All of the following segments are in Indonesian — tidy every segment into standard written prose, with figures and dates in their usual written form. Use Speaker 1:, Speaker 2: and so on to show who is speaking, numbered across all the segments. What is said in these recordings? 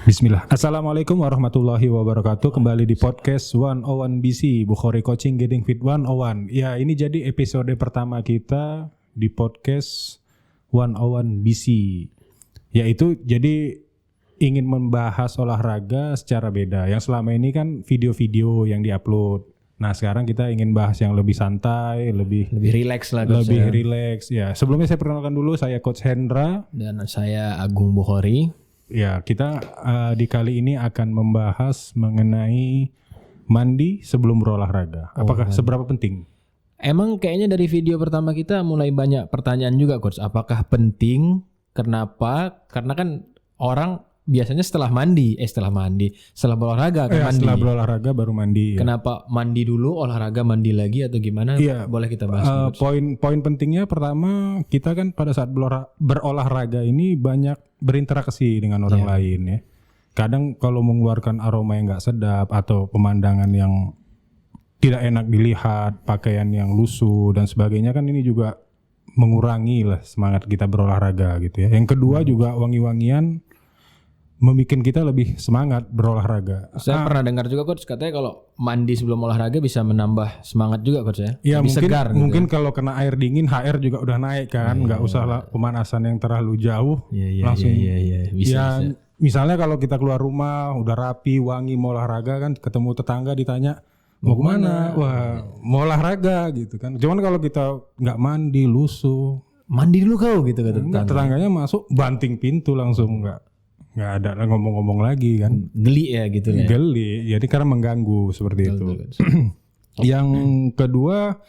Speaker 1: Bismillah. Assalamualaikum warahmatullahi wabarakatuh. Kembali di podcast 101 BC, Bukhari Coaching Getting Fit 101. Ya, ini jadi episode pertama kita di podcast 101 BC. Yaitu jadi ingin membahas olahraga secara beda. Yang selama ini kan video-video yang diupload. Nah, sekarang kita ingin bahas yang lebih santai, lebih
Speaker 2: rileks lah.
Speaker 1: Lebih rileks ya. Sebelumnya saya perkenalkan dulu, saya Coach Hendra
Speaker 2: dan saya Agung Bukhari.
Speaker 1: Ya, kita di kali ini akan membahas mengenai mandi sebelum berolahraga. Apakah seberapa penting?
Speaker 2: Emang kayaknya dari video pertama kita mulai banyak pertanyaan juga, Coach. Apakah penting? Kenapa? Karena kan orang biasanya setelah berolahraga kan mandi.
Speaker 1: Setelah berolahraga baru mandi. Ya.
Speaker 2: Kenapa mandi dulu, olahraga mandi lagi atau gimana?
Speaker 1: Iya.
Speaker 2: Boleh kita bahas.
Speaker 1: Poin pentingnya pertama, kita kan pada saat berolahraga ini banyak berinteraksi dengan orang lain ya. Kadang kalau mengeluarkan aroma yang nggak sedap atau pemandangan yang tidak enak dilihat, pakaian yang lusuh dan sebagainya, kan ini juga mengurangi lah semangat kita berolahraga gitu ya. Yang kedua juga wangi-wangian membikin kita lebih semangat berolahraga.
Speaker 2: Saya pernah dengar juga, Coach, katanya kalau mandi sebelum olahraga bisa menambah semangat juga, Coach ya.
Speaker 1: Ya,
Speaker 2: lebih segar gitu.
Speaker 1: Mungkin kalau kena air dingin HR juga udah naik kan, nggak usah lah pemanasan yang terlalu jauh. Langsung. Bisa. Misalnya kalau kita keluar rumah udah rapi, wangi, mau olahraga kan, ketemu tetangga ditanya mau kemana? Wah, mau olahraga gitu kan. Cuman kalau kita nggak mandi, lusuh,
Speaker 2: mandi dulu kau gitu kata
Speaker 1: tetangganya masuk banting pintu langsung, nggak ada ngomong-ngomong lagi kan.
Speaker 2: Geli ya gitu ya.
Speaker 1: Geli, jadi karena mengganggu seperti itu. Yang kedua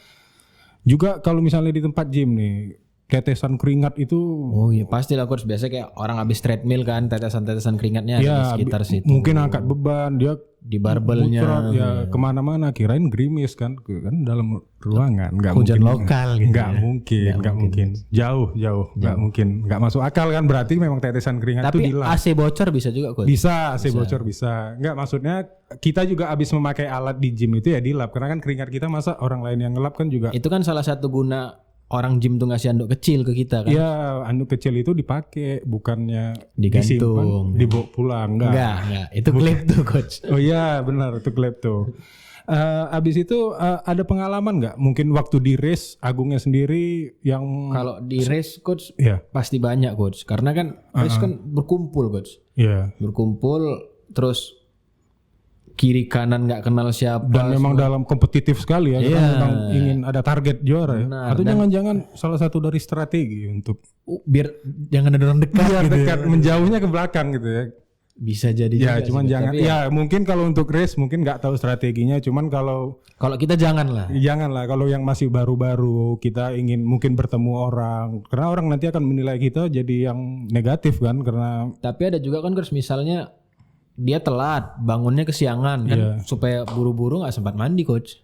Speaker 1: juga kalau misalnya di tempat gym nih, tetesan keringat itu.
Speaker 2: Oh iya pasti lah, Coach. Biasanya kayak orang habis treadmill kan, tetesan keringatnya
Speaker 1: ya,
Speaker 2: di sekitar situ.
Speaker 1: Mungkin angkat beban, dia
Speaker 2: di barbelnya
Speaker 1: ya kemana-mana, kirain gerimis kan dalam ruangan. Nggak
Speaker 2: hujan
Speaker 1: mungkin,
Speaker 2: lokal gitu.
Speaker 1: Nggak mungkin. Jauh, nggak mungkin. Nggak masuk akal kan, berarti memang tetesan keringat itu dilap.
Speaker 2: Tapi AC bocor bisa juga, Coach.
Speaker 1: Bisa, AC bocor bisa. Nggak, maksudnya kita juga habis memakai alat di gym itu ya dilap. Karena kan keringat kita masa orang lain yang ngelap kan juga.
Speaker 2: Itu kan salah satu guna orang gym tuh ngasih anduk kecil ke kita kan.
Speaker 1: Iya, anduk kecil itu dipakai, bukannya
Speaker 2: digantung,
Speaker 1: dibawa pulang.
Speaker 2: Enggak. Itu klip tuh, Coach.
Speaker 1: Oh iya, benar, itu klip tuh. Abis itu ada pengalaman nggak? Mungkin waktu di race Agungnya sendiri yang
Speaker 2: kalau di race, Coach,
Speaker 1: pasti
Speaker 2: banyak, Coach. Karena kan race kan berkumpul, Coach.
Speaker 1: Iya.
Speaker 2: Berkumpul terus kiri kanan nggak kenal siapa.
Speaker 1: Dan memang dalam kompetitif sekali ya. Kita memang ingin ada target juara ya. Atau jangan-jangan salah satu dari strategi untuk
Speaker 2: biar jangan ada orang dekat.
Speaker 1: Biar
Speaker 2: gitu
Speaker 1: dekat, menjauhnya ke belakang gitu ya.
Speaker 2: Bisa jadi
Speaker 1: ya,
Speaker 2: juga.
Speaker 1: Cuman
Speaker 2: sih,
Speaker 1: jangan. Ya mungkin kalau untuk race mungkin nggak tahu strateginya. Cuman kalau
Speaker 2: kita janganlah.
Speaker 1: Janganlah kalau yang masih baru-baru kita ingin mungkin bertemu orang. Karena orang nanti akan menilai kita jadi yang negatif kan. Karena.
Speaker 2: Tapi ada juga kan, misalnya dia telat, bangunnya kesiangan kan, supaya buru-buru nggak sempat mandi, Coach.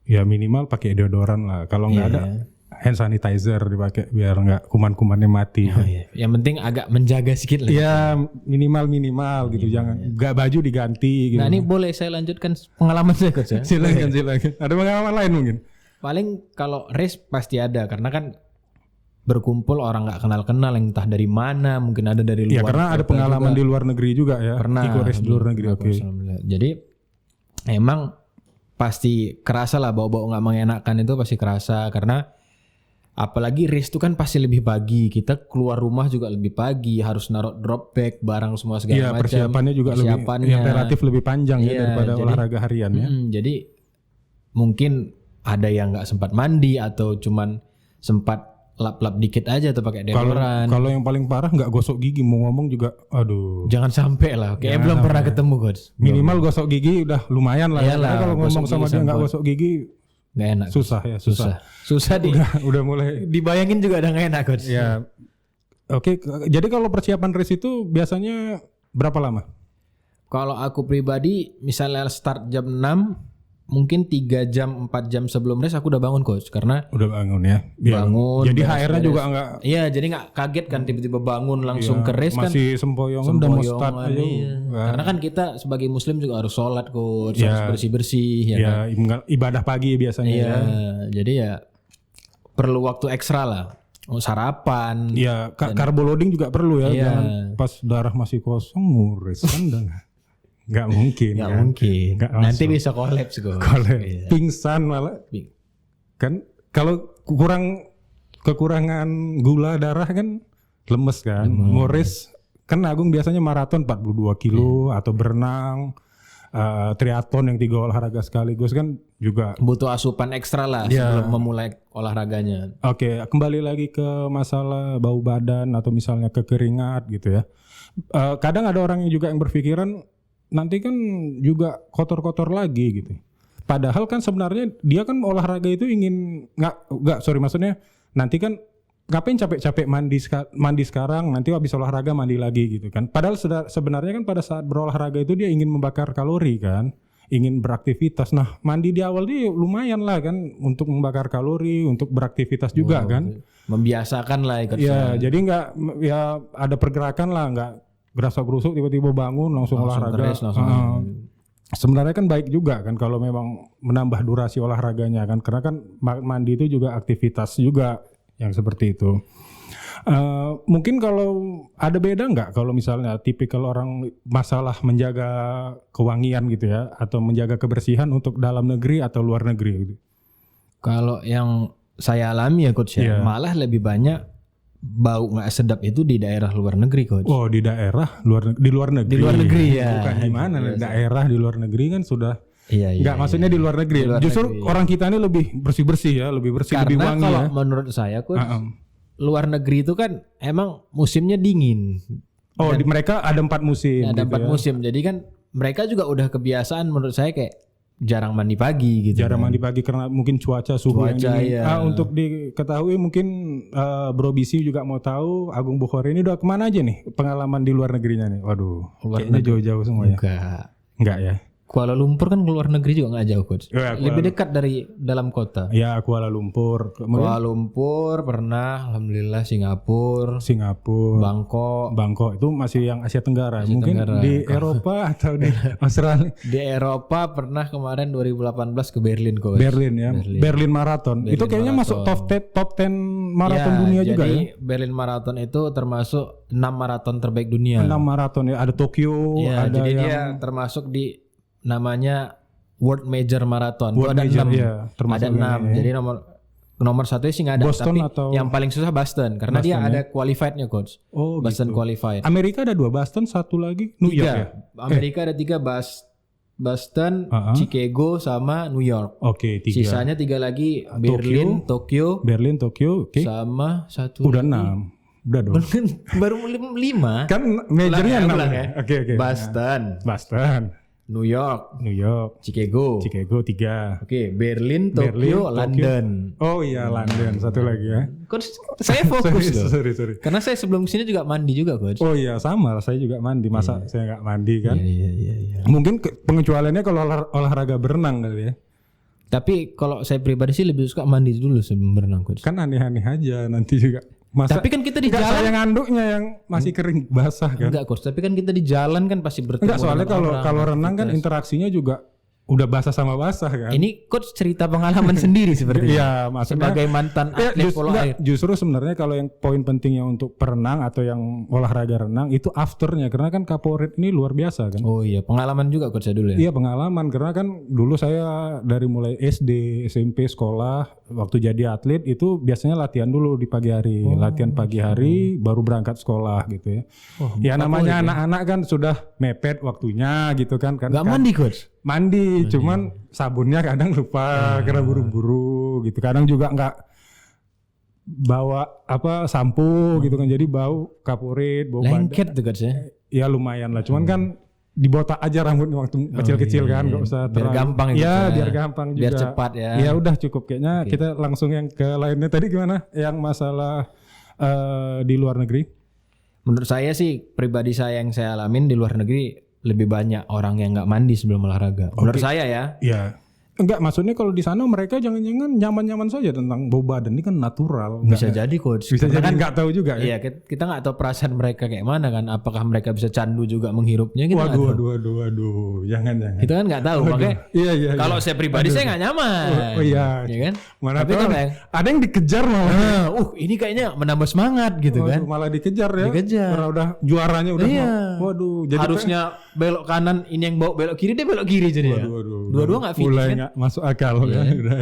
Speaker 1: Ya minimal pakai deodoran lah. Kalau nggak ada hand sanitizer dipakai biar nggak kuman-kumannya mati.
Speaker 2: Yang penting agak menjaga sedikit lah.
Speaker 1: Ya minimal gitu, jangan nggak baju diganti. Gitu.
Speaker 2: Nah ini boleh saya lanjutkan pengalaman saya, Coach ya.
Speaker 1: Silakan. Ada pengalaman lain mungkin?
Speaker 2: Paling kalau race pasti ada, karena kan berkumpul orang nggak kenal yang entah dari mana, mungkin ada dari luar.
Speaker 1: Ya karena ada pengalaman juga. Di luar negeri juga ya.
Speaker 2: Pernah.
Speaker 1: Ikut race di luar negeri. Oke.
Speaker 2: Jadi emang pasti kerasa lah, bau-bau nggak mengenakan itu pasti kerasa, karena apalagi race itu kan pasti lebih pagi. Kita keluar rumah juga lebih pagi, harus naruh drop bag, barang semua segala macam.
Speaker 1: Persiapannya juga relatif lebih panjang ya daripada olahraga harian ya.
Speaker 2: Jadi mungkin ada yang nggak sempat mandi atau cuman sempat lap-lap dikit aja atau pakai deodoran.
Speaker 1: Kalau yang paling parah nggak gosok gigi, mau ngomong juga, aduh.
Speaker 2: Jangan sampai lah. Kayak belum pernah ketemu, Coach.
Speaker 1: Minimal gosok gigi udah lumayan lah. Karena kalau ngomong sama dia nggak gosok gigi,
Speaker 2: nggak enak.
Speaker 1: Susah udah mulai.
Speaker 2: Dibayangin juga udah nggak enak, Coach.
Speaker 1: Ya. Oke. Jadi kalau persiapan race itu biasanya berapa lama?
Speaker 2: Kalau aku pribadi, misalnya start jam 6. Mungkin 3 jam 4 jam sebelum race aku udah bangun, Coach, karena
Speaker 1: udah bangun ya.
Speaker 2: Bangun.
Speaker 1: Jadi HR-nya juga enggak.
Speaker 2: Iya, jadi enggak kaget kan tiba-tiba bangun langsung ke race kan.
Speaker 1: Masih sempoyongan udah mau start aja.
Speaker 2: Karena kan kita sebagai muslim juga harus sholat, Coach, harus bersih-bersih
Speaker 1: kan. Ibadah pagi biasanya
Speaker 2: jadi ya perlu waktu ekstra lah. sarapan.
Speaker 1: Ya, carbo loading juga perlu ya.
Speaker 2: Iya.
Speaker 1: Jangan pas darah masih kosong nguris kan nggak mungkin.
Speaker 2: Nggak
Speaker 1: kan?
Speaker 2: mungkin.
Speaker 1: Nggak
Speaker 2: Nanti
Speaker 1: masuk.
Speaker 2: bisa kolaps kok.
Speaker 1: Kalau
Speaker 2: Iya.
Speaker 1: pingsan malah kan kalau kekurangan gula darah kan lemes kan. Nguris kan Agung biasanya maraton 42 kilo atau berenang, triathlon yang 3 olahraga sekaligus kan juga.
Speaker 2: Butuh asupan ekstra lah
Speaker 1: Iya.
Speaker 2: sebelum memulai olahraganya.
Speaker 1: Oke, kembali lagi ke masalah bau badan atau misalnya kekeringat gitu ya. Kadang ada orang yang juga yang berpikiran nanti kan juga kotor-kotor lagi gitu. Padahal kan sebenarnya dia kan olahraga itu ingin maksudnya nanti kan ngapain capek-capek mandi sekarang, nanti habis olahraga mandi lagi gitu kan. Padahal sebenarnya kan pada saat berolahraga itu dia ingin membakar kalori kan, ingin beraktivitas. Nah, mandi di awal dia lumayan lah kan untuk membakar kalori, untuk beraktivitas juga kan.
Speaker 2: Membiasakan lah ikut.
Speaker 1: Ya, jadi nggak ya ada pergerakan lah, nggak gerasa-gerusuk tiba-tiba bangun langsung olahraga.
Speaker 2: Keres, langsung.
Speaker 1: Sebenarnya kan baik juga kan kalau memang menambah durasi olahraganya kan, karena kan mandi itu juga aktivitas juga yang seperti itu. Mungkin kalau ada beda nggak kalau misalnya tipikal orang masalah menjaga kewangian gitu ya, atau menjaga kebersihan untuk dalam negeri atau luar negeri gitu?
Speaker 2: Kalau yang saya alami ya coach ya, malah lebih banyak bau nggak sedap itu di daerah luar negeri coach.
Speaker 1: Oh, di daerah di luar negeri.
Speaker 2: Di luar negeri ya.
Speaker 1: Bukan di mana daerah di luar negeri kan sudah.
Speaker 2: Iya.
Speaker 1: Enggak, maksudnya di luar negeri.
Speaker 2: Di luar
Speaker 1: Justru
Speaker 2: negeri,
Speaker 1: orang kita ini lebih bersih-bersih ya, lebih bersih, lebih
Speaker 2: Karena
Speaker 1: wangi
Speaker 2: kalau
Speaker 1: ya.
Speaker 2: menurut saya coach, luar negeri itu kan emang musimnya dingin.
Speaker 1: Oh, di mereka ada 4 musim.
Speaker 2: Ada
Speaker 1: gitu
Speaker 2: 4
Speaker 1: ya.
Speaker 2: musim. Jadi kan mereka juga udah kebiasaan menurut saya kayak jarang mandi pagi gitu.
Speaker 1: Jarang
Speaker 2: kan.
Speaker 1: mandi pagi karena mungkin suhu yang
Speaker 2: Cuaca,
Speaker 1: dingin.
Speaker 2: ya.
Speaker 1: Untuk diketahui mungkin Bro Bisi juga mau tahu Agung Bukhari ini udah kemana aja nih pengalaman di luar negerinya nih? Waduh,
Speaker 2: Luar
Speaker 1: kayaknya jauh-jauh semua ya. Enggak ya?
Speaker 2: Kuala Lumpur kan keluar negeri juga nggak jauh coach.
Speaker 1: Ya,
Speaker 2: Lebih dekat dari dalam kota.
Speaker 1: Ya, Kuala Lumpur. Kemudian
Speaker 2: Kuala Lumpur pernah, alhamdulillah Singapura,
Speaker 1: Singapura, Bangkok itu masih yang Asia Tenggara. Mungkin
Speaker 2: Tenggara.
Speaker 1: di Eropa atau di Australia.
Speaker 2: Di Eropa pernah kemarin 2018 ke Berlin coach.
Speaker 1: Berlin ya. Berlin Marathon. Itu kayaknya masuk top 10 maraton dunia juga ya.
Speaker 2: Jadi Berlin Marathon itu termasuk 6 maraton terbaik dunia.
Speaker 1: 6 maraton ya. Ada Tokyo,
Speaker 2: Ya,
Speaker 1: ada
Speaker 2: jadi
Speaker 1: yang
Speaker 2: dia termasuk di namanya World Major Marathon.
Speaker 1: World
Speaker 2: Ada
Speaker 1: Major,
Speaker 2: 6.
Speaker 1: ya, termasuk
Speaker 2: Ada 6.
Speaker 1: ini ya.
Speaker 2: Jadi nomor 1 sih nggak ada.
Speaker 1: Boston
Speaker 2: tapi
Speaker 1: atau
Speaker 2: yang paling susah Boston karena dia
Speaker 1: Boston,
Speaker 2: ada qualified-nya coach.
Speaker 1: Oh,
Speaker 2: Boston
Speaker 1: gitu.
Speaker 2: qualified.
Speaker 1: Amerika ada 2, Boston, satu lagi New York ya.
Speaker 2: Amerika ada 3, Boston, Chicago sama New York.
Speaker 1: Oke, 3.
Speaker 2: Sisanya 3 lagi Berlin, Tokyo,
Speaker 1: Oke.
Speaker 2: sama satu
Speaker 1: Udah
Speaker 2: lagi.
Speaker 1: 6. Udah dong.
Speaker 2: Baru 5.
Speaker 1: Kan majornya 6
Speaker 2: ulang
Speaker 1: ya. Oke. Boston,
Speaker 2: New York,
Speaker 1: Chicago,
Speaker 2: Chicago.
Speaker 1: 3.
Speaker 2: Oke, Berlin, Tokyo, London.
Speaker 1: Oh iya, London satu lagi ya.
Speaker 2: Coach, saya fokus loh.
Speaker 1: sorry.
Speaker 2: Karena saya sebelum sini juga mandi juga, coach.
Speaker 1: Oh iya, sama. Saya juga mandi. Masa saya nggak mandi kan?
Speaker 2: Iya.
Speaker 1: Mungkin pengecualiannya kalau olahraga berenang kali ya.
Speaker 2: Tapi kalau saya pribadi sih lebih suka mandi dulu sebelum berenang, coach.
Speaker 1: Kan aneh-aneh aja nanti juga. Masa
Speaker 2: Tapi kan kita di
Speaker 1: enggak,
Speaker 2: jalan.
Speaker 1: saya nganduknya yang masih kering basah kan.
Speaker 2: Enggak, coach. Tapi kan kita di jalan kan pasti bertemu.
Speaker 1: Enggak, soalnya
Speaker 2: dengan orang,
Speaker 1: kalau renang kan
Speaker 2: aktivitas.
Speaker 1: interaksinya juga udah basah sama basah kan.
Speaker 2: Ini coach cerita pengalaman sendiri seperti
Speaker 1: Iya, maksudnya
Speaker 2: sebagai mantan atlet polo air.
Speaker 1: justru sebenarnya kalau yang poin pentingnya untuk perenang atau yang olahraga renang itu afternya, karena kan kaporit ini luar biasa kan.
Speaker 2: Oh iya, pengalaman juga coach saya dulu ya.
Speaker 1: Iya, pengalaman, karena kan dulu saya dari mulai SD, SMP, sekolah, waktu jadi atlet itu biasanya latihan dulu di pagi hari, latihan pagi hari baru berangkat sekolah gitu ya. Ya namanya anak-anak kan sudah mepet waktunya gitu kan.
Speaker 2: Enggak mandi coach.
Speaker 1: Mandi, cuman sabunnya kadang lupa karena buru-buru gitu. Kadang juga nggak bawa sampo gitu kan, jadi bau kaporit, bau badan.
Speaker 2: Lengket tuh coach ya.
Speaker 1: Ya lumayan lah, cuman kan dibotak aja rambutnya waktu kecil-kecil kan, nggak usah
Speaker 2: Biar gampang itu.
Speaker 1: Ya biar gampang juga.
Speaker 2: Biar cepat ya.
Speaker 1: Ya udah cukup kayaknya. Kita langsung yang ke lainnya tadi gimana? Yang masalah di luar negeri?
Speaker 2: Menurut saya sih pribadi saya yang saya alamin di luar negeri lebih banyak orang yang nggak mandi sebelum olahraga. Menurut saya ya.
Speaker 1: Iya. Enggak, maksudnya kalau di sana mereka jangan-jangan nyaman-nyaman saja tentang bau badan ini kan natural.
Speaker 2: Bisa jadi coach.
Speaker 1: Bisa
Speaker 2: Karena
Speaker 1: jadi nggak tahu juga ya.
Speaker 2: Iya, kita nggak tahu perasaan mereka kayak mana kan. Apakah mereka bisa candu juga menghirupnya? Kita nggak tahu.
Speaker 1: Waduh, jangan.
Speaker 2: Kita kan nggak tahu. Makanya
Speaker 1: Iya.
Speaker 2: kalau saya pribadi saya nggak nyaman.
Speaker 1: Oh iya.
Speaker 2: Ya kan?
Speaker 1: Mana
Speaker 2: Tapi
Speaker 1: tahu
Speaker 2: kan
Speaker 1: ada yang dikejar malah.
Speaker 2: ini kayaknya menambah semangat gitu kan.
Speaker 1: Malah dikejar ya.
Speaker 2: Dikejar.
Speaker 1: Karena udah juaranya udah.
Speaker 2: Iya.
Speaker 1: Waduh, jadi
Speaker 2: harusnya belok kanan, ini yang bawa belok kiri, dia belok kiri jadi ya. Dua-dua nggak finish
Speaker 1: mulai
Speaker 2: kan?
Speaker 1: nggak masuk akal ya. Udah.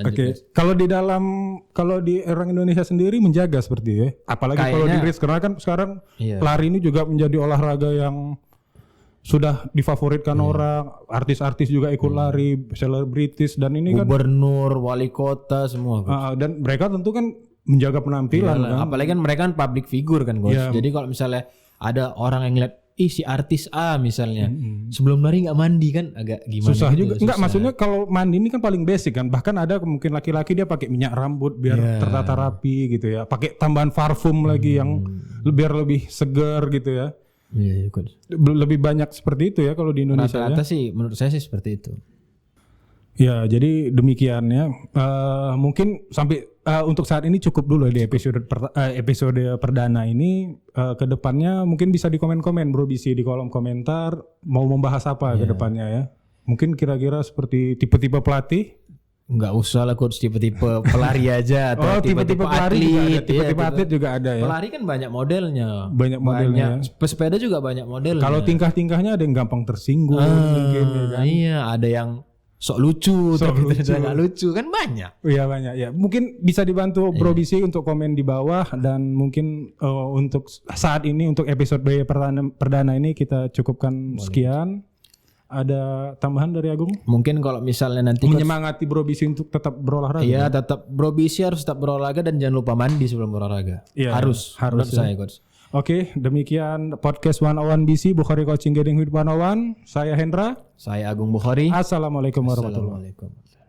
Speaker 1: Oke. Kalau di orang Indonesia sendiri menjaga seperti ya. Apalagi kalau di race karena kan sekarang lari ini juga menjadi olahraga yang sudah difavoritkan orang, artis-artis juga ikut lari, selebritis dan ini kan
Speaker 2: gubernur, wali kota semua.
Speaker 1: dan mereka tentu kan menjaga penampilan kan.
Speaker 2: Apalagi kan mereka kan public figure kan, Coach. Jadi kalau misalnya ada orang yang ngeliat si artis A misalnya sebelum lari nggak mandi kan agak gimana
Speaker 1: susah
Speaker 2: gitu,
Speaker 1: juga. Enggak, maksudnya kalau mandi ini kan paling basic kan. Bahkan ada mungkin laki-laki dia pakai minyak rambut biar tertata rapi gitu ya. Pakai tambahan parfum lagi yang biar lebih segar gitu ya.
Speaker 2: Iya,
Speaker 1: Lebih banyak seperti itu ya kalau di Indonesia.
Speaker 2: Rata-rata sih menurut saya sih seperti itu.
Speaker 1: Ya, jadi demikian ya. Mungkin sampai untuk saat ini cukup dulu di episode perdana ini. Kedepannya mungkin bisa di komen-komen Bro Bisi di kolom komentar mau membahas apa kedepannya ya. Mungkin kira-kira seperti tipe-tipe pelatih.
Speaker 2: Nggak usah lah Coach, tipe-tipe pelari aja atau
Speaker 1: tipe-tipe pelari
Speaker 2: atlet.
Speaker 1: juga ada. Tipe-tipe atlet juga ada ya.
Speaker 2: Pelari kan banyak modelnya.
Speaker 1: Banyak modelnya.
Speaker 2: Pesepeda juga banyak modelnya.
Speaker 1: Kalau tingkah-tingkahnya ada yang gampang tersinggung mungkin ya kan.
Speaker 2: Iya, ada yang sok lucu tapi ternyata nggak lucu kan banyak.
Speaker 1: Iya banyak ya. Mungkin bisa dibantu Bro Bisi untuk komen di bawah dan mungkin untuk saat ini untuk episode perdana ini kita cukupkan sekian. Ada tambahan dari Agung?
Speaker 2: Mungkin kalau misalnya nanti
Speaker 1: menyemangati Bro Bisi untuk tetap berolahraga.
Speaker 2: Iya, tetap Bro Bisi harus tetap berolahraga dan jangan lupa mandi sebelum berolahraga.
Speaker 1: Iya,
Speaker 2: harus saya Coach.
Speaker 1: Oke, demikian podcast 101 BC Bukhari Coaching Getting with 101. Saya Hendra.
Speaker 2: Saya Agung Bukhari.
Speaker 1: Assalamualaikum warahmatullahi wabarakatuh.